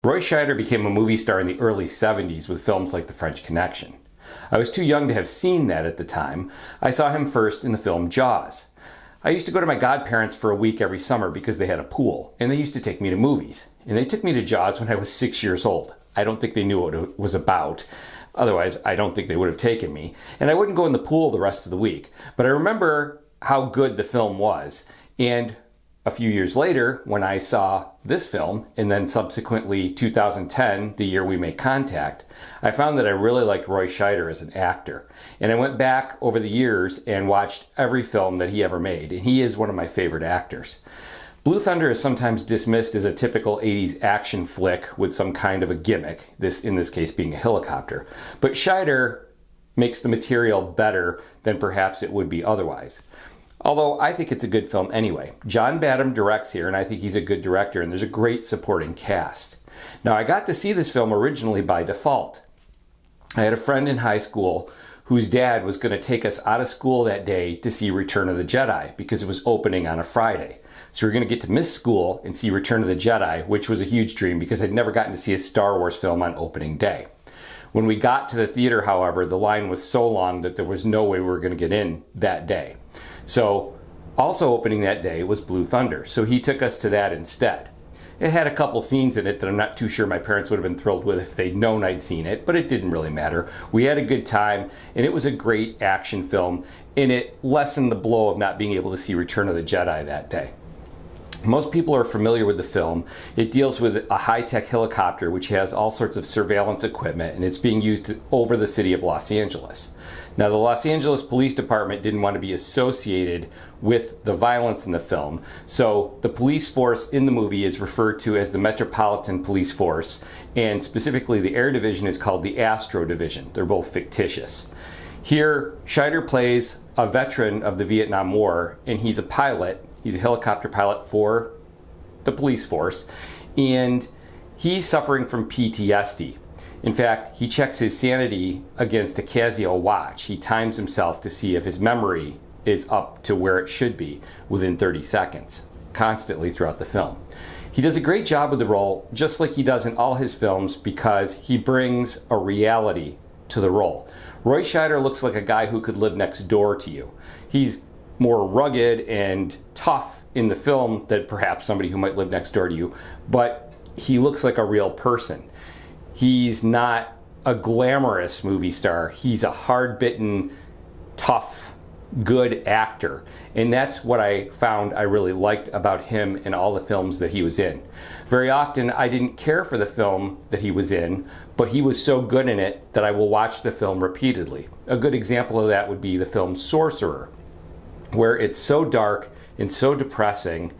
Roy Scheider became a movie star in the early 70s with films like The French Connection. I was too young to have seen that at the time. I saw him first in the film Jaws. I used to go to my godparents for a week every summer because they had a pool, and they used to take me to movies. And they took me to Jaws when I was 6 years old. I don't think they knew what it was about. Otherwise, I don't think they would have taken me. And I wouldn't go in the pool the rest of the week. But I remember how good the film was. And a few years later, when I saw this film, and then subsequently 2010, the year we made contact, I found that I really liked Roy Scheider as an actor. And I went back over the years and watched every film that he ever made, and he is one of my favorite actors. Blue Thunder is sometimes dismissed as a typical 80s action flick with some kind of a gimmick, in this case being a helicopter. But Scheider makes the material better than perhaps it would be otherwise. Although I think it's a good film anyway. John Badham directs here, and I think he's a good director, and there's a great supporting cast. Now, I got to see this film originally by default. I had a friend in high school whose dad was going to take us out of school that day to see Return of the Jedi because it was opening on a Friday. So we were going to get to miss school and see Return of the Jedi, which was a huge dream because I'd never gotten to see a Star Wars film on opening day. When we got to the theater, however, the line was so long that there was no way we were going to get in that day. So also opening that day was Blue Thunder, so he took us to that instead. It had a couple scenes in it that I'm not too sure my parents would have been thrilled with if they'd known I'd seen it, but it didn't really matter. We had a good time, and it was a great action film, and it lessened the blow of not being able to see Return of the Jedi that day. Most people are familiar with the film. It deals with a high-tech helicopter which has all sorts of surveillance equipment, and it's being used over the city of Los Angeles. Now, the Los Angeles Police Department didn't want to be associated with the violence in the film, so the police force in the movie is referred to as the Metropolitan Police Force, and specifically the Air Division is called the Astro Division. They're both fictitious. Here, Scheider plays a veteran of the Vietnam War, and he's a pilot. He's a helicopter pilot for the police force, and he's suffering from PTSD. In fact, he checks his sanity against a Casio watch. He times himself to see if his memory is up to where it should be within 30 seconds, constantly throughout the film. He does a great job with the role, just like he does in all his films, because he brings a reality to the role. Roy Scheider looks like a guy who could live next door to you. He's more rugged and tough in the film than perhaps somebody who might live next door to you, but he looks like a real person. He's not a glamorous movie star. He's a hard-bitten, tough, good actor. And that's what I found I really liked about him in all the films that he was in. Very often, I didn't care for the film that he was in, but he was so good in it that I will watch the film repeatedly. A good example of that would be the film Sorcerer, where it's so dark and so depressing,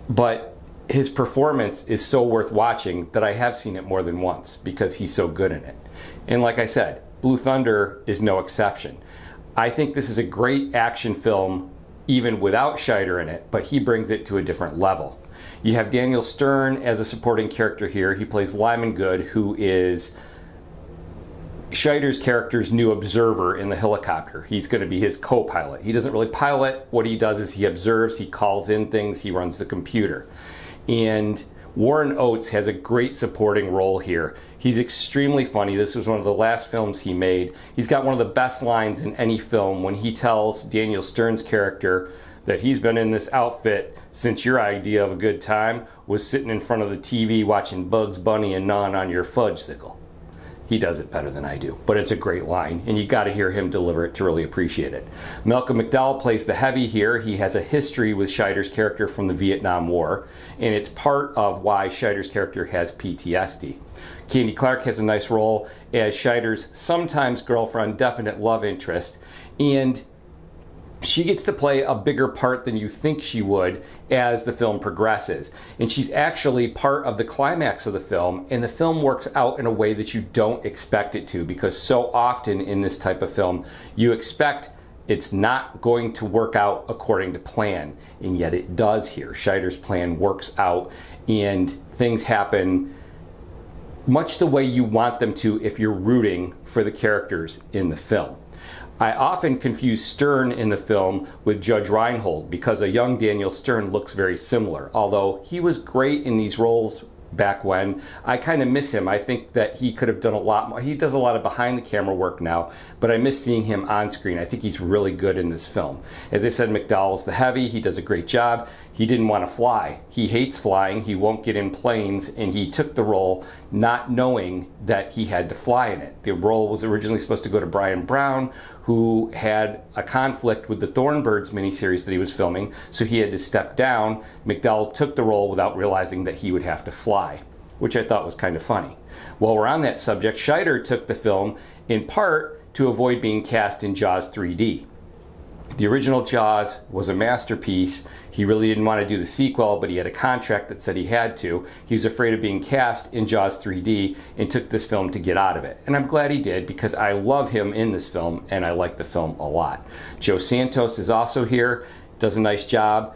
but his performance is so worth watching that I have seen it more than once because he's so good in it. And like I said, Blue Thunder is no exception. I think this is a great action film even without Scheider in it, but he brings it to a different level. You have Daniel Stern as a supporting character here. He plays Lyman Good, who is Scheider's character's new observer in the helicopter. He's going to be his co-pilot. He doesn't really pilot. What he does is he observes, he calls in things, he runs the computer. And Warren Oates has a great supporting role here. He's extremely funny. This was one of the last films he made. He's got one of the best lines in any film when he tells Daniel Stern's character that he's been in this outfit since your idea of a good time was sitting in front of the TV watching Bugs Bunny and gnawing on your fudgesicle. He does it better than I do, but it's a great line, and you got to hear him deliver it to really appreciate it. Malcolm McDowell plays the heavy here. He has a history with Scheider's character from the Vietnam War, and it's part of why Scheider's character has PTSD. Candy Clark has a nice role as Scheider's sometimes girlfriend, definite love interest, and she gets to play a bigger part than you think she would as the film progresses. And she's actually part of the climax of the film, and the film works out in a way that you don't expect it to, because so often in this type of film, you expect it's not going to work out according to plan, and yet it does here. Scheider's plan works out, and things happen much the way you want them to if you're rooting for the characters in the film. I often confuse Stern in the film with Judge Reinhold because a young Daniel Stern looks very similar. Although he was great in these roles back when. I kind of miss him. I think that he could have done a lot more. He does a lot of behind the camera work now, but I miss seeing him on screen. I think he's really good in this film. As I said, McDowell's the heavy. He does a great job. He didn't want to fly. He hates flying. He won't get in planes, and he took the role not knowing that he had to fly in it. The role was originally supposed to go to Brian Brown, who had a conflict with the Thornbirds miniseries that he was filming, so he had to step down. McDowell took the role without realizing that he would have to fly, which I thought was kind of funny. While we're on that subject, Scheider took the film in part to avoid being cast in Jaws 3D. The original Jaws was a masterpiece. He really didn't want to do the sequel, but he had a contract that said he had to. He was afraid of being cast in Jaws 3D and took this film to get out of it. And I'm glad he did, because I love him in this film and I like the film a lot. Joe Santos is also here, does a nice job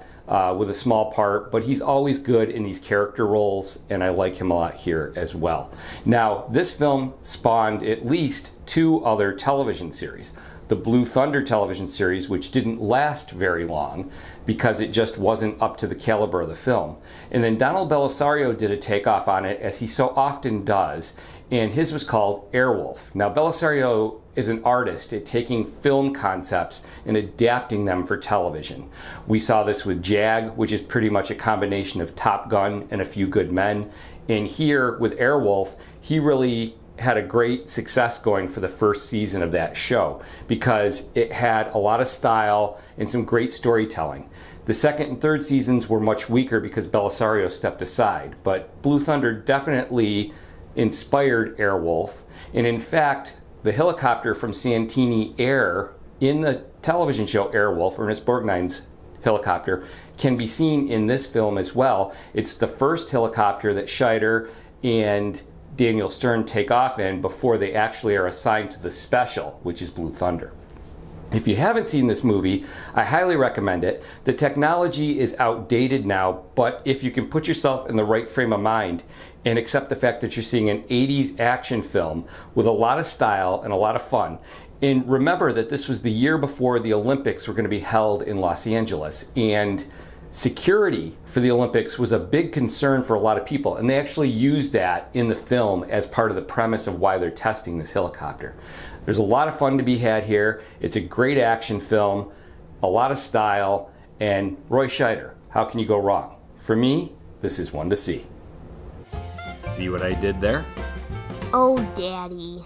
with a small part, but he's always good in these character roles, and I like him a lot here as well. Now, this film spawned at least 2 other television series. The Blue Thunder television series, which didn't last very long because it just wasn't up to the caliber of the film. And then Donald Belisario did a takeoff on it, as he so often does, and his was called Airwolf. Now, Belisario is an artist at taking film concepts and adapting them for television. We saw this with Jag, which is pretty much a combination of Top Gun and A Few Good Men. And here with Airwolf, he really had a great success going for the first season of that show, because it had a lot of style and some great storytelling. The second and third seasons were much weaker because Belisario stepped aside, but Blue Thunder definitely inspired Airwolf. And in fact, the helicopter from Santini Air in the television show Airwolf, Ernest Borgnine's helicopter, can be seen in this film as well. It's the first helicopter that Scheider and Daniel Stern take off in before they actually are assigned to the special, which is Blue Thunder. If you haven't seen this movie, I highly recommend it. The technology is outdated now, but if you can put yourself in the right frame of mind and accept the fact that you're seeing an 80s action film with a lot of style and a lot of fun, and remember that this was the year before the Olympics were going to be held in Los Angeles, and security for the Olympics was a big concern for a lot of people, and they actually used that in the film as part of the premise of why they're testing this helicopter. There's a lot of fun to be had here. It's a great action film, a lot of style, and Roy Scheider, how can you go wrong? For me, this is one to see. See what I did there? Oh, Daddy.